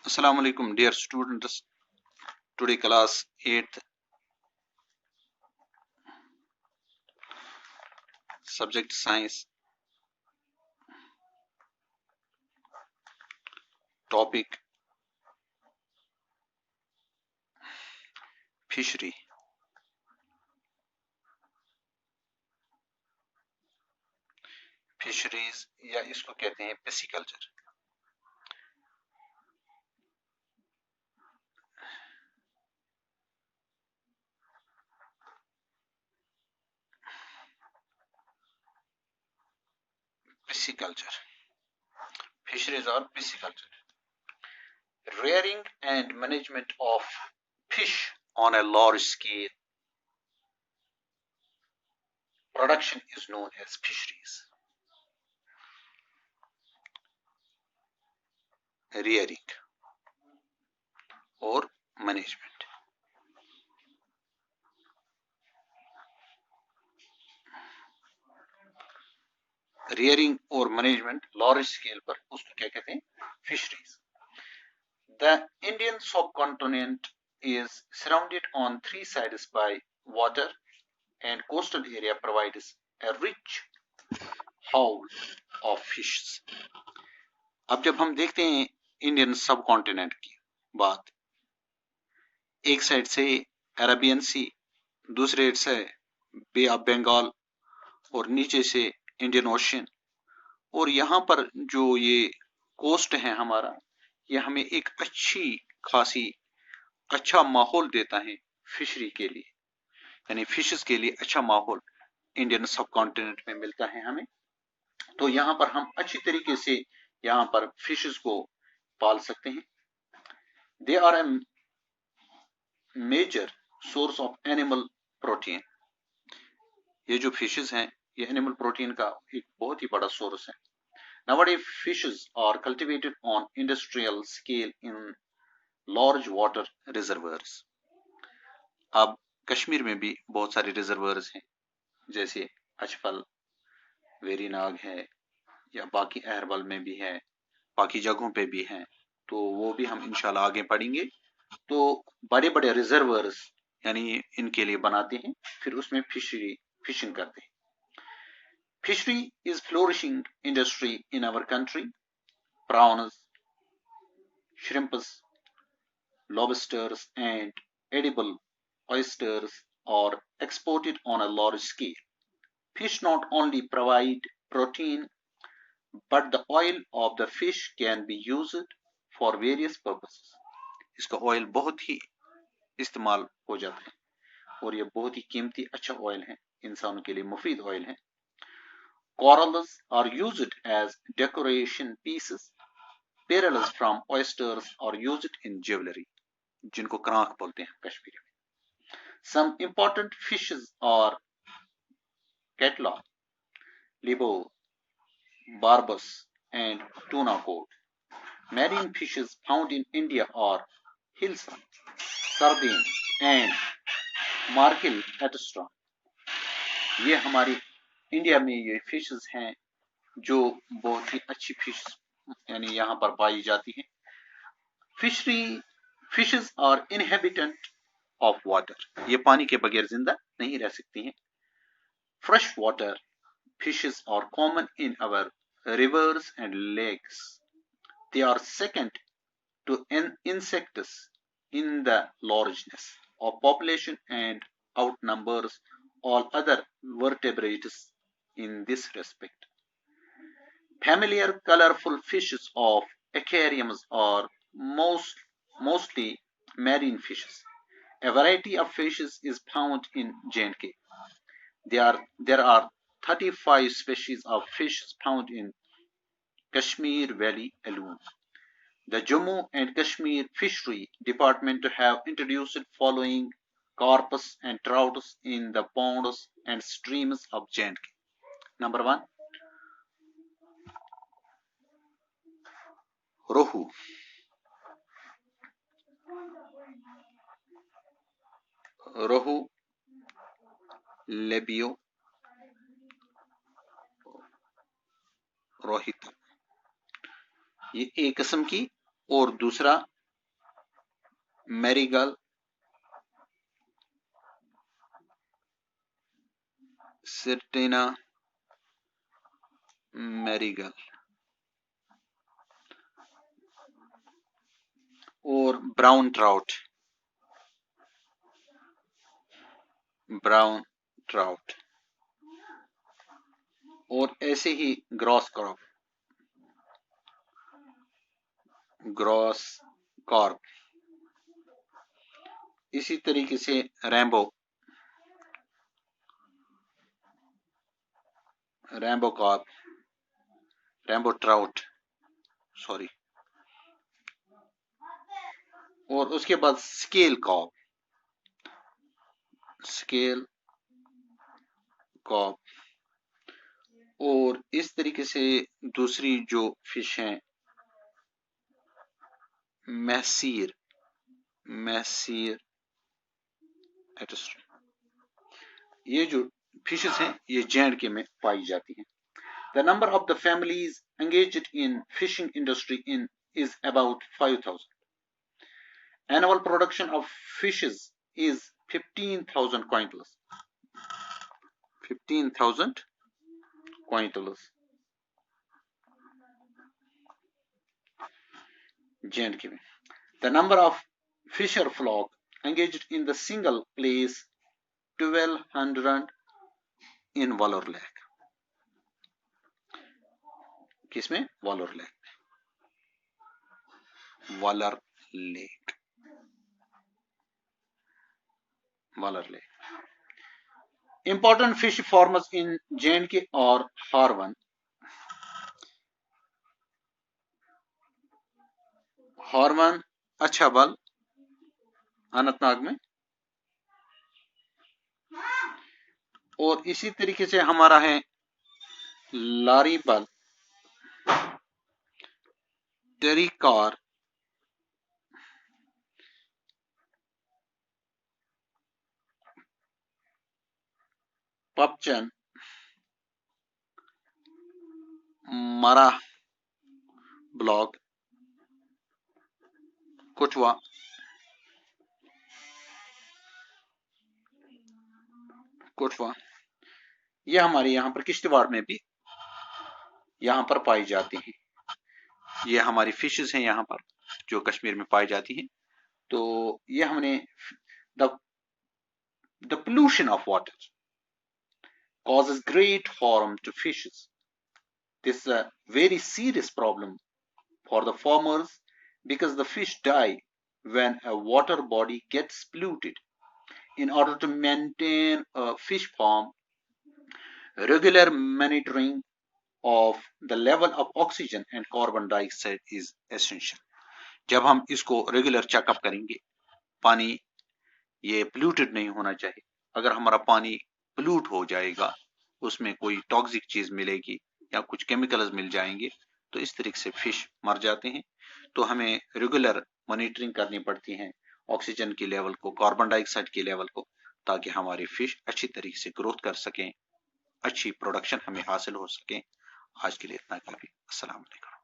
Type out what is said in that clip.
Assalamu alaikum dear students. Today class 8th, subject science, topic fishery. Fisheries या इसको कहते हैं पिसिकल्चर। पिसिकल्चर, फिशरीज और pisciculture, rearing and management of fish on a large scale production is known as fisheries. Rearing और management, rearing और management large scale पर उसको क्या कहते हैं? Fisheries. The Indian subcontinent is surrounded on three sides by water and coastal area provides a rich haul of fishes. अब जब हम देखते हैं इंडियन सब कॉन्टिनेंट की बात, एक साइड से अरेबियन सी, दूसरे से बे ऑफ बंगाल और नीचे से इंडियन ओशियन, और यहाँ पर जो ये कोस्ट है हमारा, ये हमें एक अच्छी खासी अच्छा माहौल देता है फिशरी के लिए, यानी फिशेस के लिए अच्छा माहौल इंडियन सब कॉन्टिनेंट में मिलता है हमें। तो यहाँ पर हम अच्छी तरीके से यहाँ पर फिशेस को पाल सकते हैं। They are a major source of animal protein. ये जो फिशेस हैं ये एनिमल प्रोटीन का एक बहुत ही बड़ा सोर्स है। Nowadays fishes are cultivated on industrial scale in large water reservoirs. अब कश्मीर में भी बहुत सारे रिजर्वर्स हैं, जैसे अचफल, वेरीनाग है, या बाकी अहरबल में भी है, बाकी जगहों पे भी हैं, तो वो भी हम इंशाल्लाह आगे पढ़ेंगे। तो बड़े बड़े रिजर्वर्स यानी इनके लिए बनाते हैं, फिर उसमें फिशिंग करते हैं। Fishery is flourishing industry in our country. Prawns, shrimps, lobsters, and edible oysters are exported on a large scale. Fish not only provide protein, but the oil of the fish can be used for various purposes. इसका oil बहुत ही इस्तेमाल हो जाता है और ये बहुत ही कीमती अच्छा ऑयल है, इंसानों के लिए मुफीद ऑयल है। Corals are used as decoration pieces. Pearls from oysters are used in jewelry, जिनको क्रांक बोलते हैं कश्मीरी में। Some important fishes are catla, libo, barbus, and tuna cod. Marine fishes found in India are hilsa, sardine, and markil, etc. ये हमारी India में ये fishes हैं जो बहुत ही अच्छी फिश यानी यहाँ पर पाई जाती है। Fishes are inhabitant of water, ये पानी के बगैर जिंदा नहीं रह सकती हैं। Fresh water fishes are common in our rivers and lakes. They are second to insects in the largeness of population and outnumbers all other vertebrates in this respect. Familiar colorful fishes of aquariums are mostly marine fishes. A variety of fishes is found in J&K. There are 35 species of fishes found in Kashmir Valley alone. The Jammu and Kashmir Fishery Department have introduced following carps and trouts in the ponds and streams of J&K. Number 1, rohu, rohu, labio, Rohit, ये एक किस्म की, और दूसरा मैरीगल, सिर्टिना मैरीगल और brown trout, brown trout और ऐसे ही gross crop, gross Corp, इसी तरीके से Rambo, Rambo Corp, Rambo trout, sorry, और उसके बाद स्केल कॉर्प, स्केल कॉर्प, और इस तरीके से दूसरी जो फिश हैं मैसीर, मैसीर एटस्ट्रा, ये जो फिशेस हैं ये J&K में पाई जाती हैं। The number of the families engaged in fishing industry is about 5,000. Annual production of fishes is 15,000 quintals. 15,000 quintals. J&K में. The number of fisher flock engaged in the single place 1,200 in Vellore Lake. किसमें? Vellore Lake. Vellore Lake. Vellore Lake. Important fish farmers in J&K or Harwan. Harwan, Achabal, Anantnag में, और इसी तरीके से हमारा है लारीबल, टेरिकार, पपचन, मरा ब्लॉक, कुटवा, कुटवा, यह हमारे यहाँ पर किश्तवाड़ में भी यहाँ पर पाई जाती हैं। ये हमारी फिशेस हैं यहाँ पर जो कश्मीर में पाई जाती हैं। तो ये हमने the pollution of water causes great harm to fishes. This is a very serious problem for the farmers because the fish die when a water body gets polluted. In order to maintain a fish farm, regular monitoring of the level of oxygen and carbon dioxide is essential. जब हम इसको regular checkup करेंगे, पानी ये polluted नहीं होना चाहिए। अगर हमारा पानी पोल्यूट हो जाएगा, उसमें कोई टॉक्सिक चीज मिलेगी या कुछ केमिकल्स मिल जाएंगे, तो इस तरीके से फिश मर जाते हैं। तो हमें रेगुलर मॉनिटरिंग करनी पड़ती है ऑक्सीजन की लेवल को, कार्बन डाइऑक्साइड की लेवल को, ताकि हमारी फिश अच्छी तरीके से ग्रोथ कर सकें, अच्छी प्रोडक्शन हमें हासिल हो सके। आज के लिए इतना काफी। अस्सलाम वालेकुम।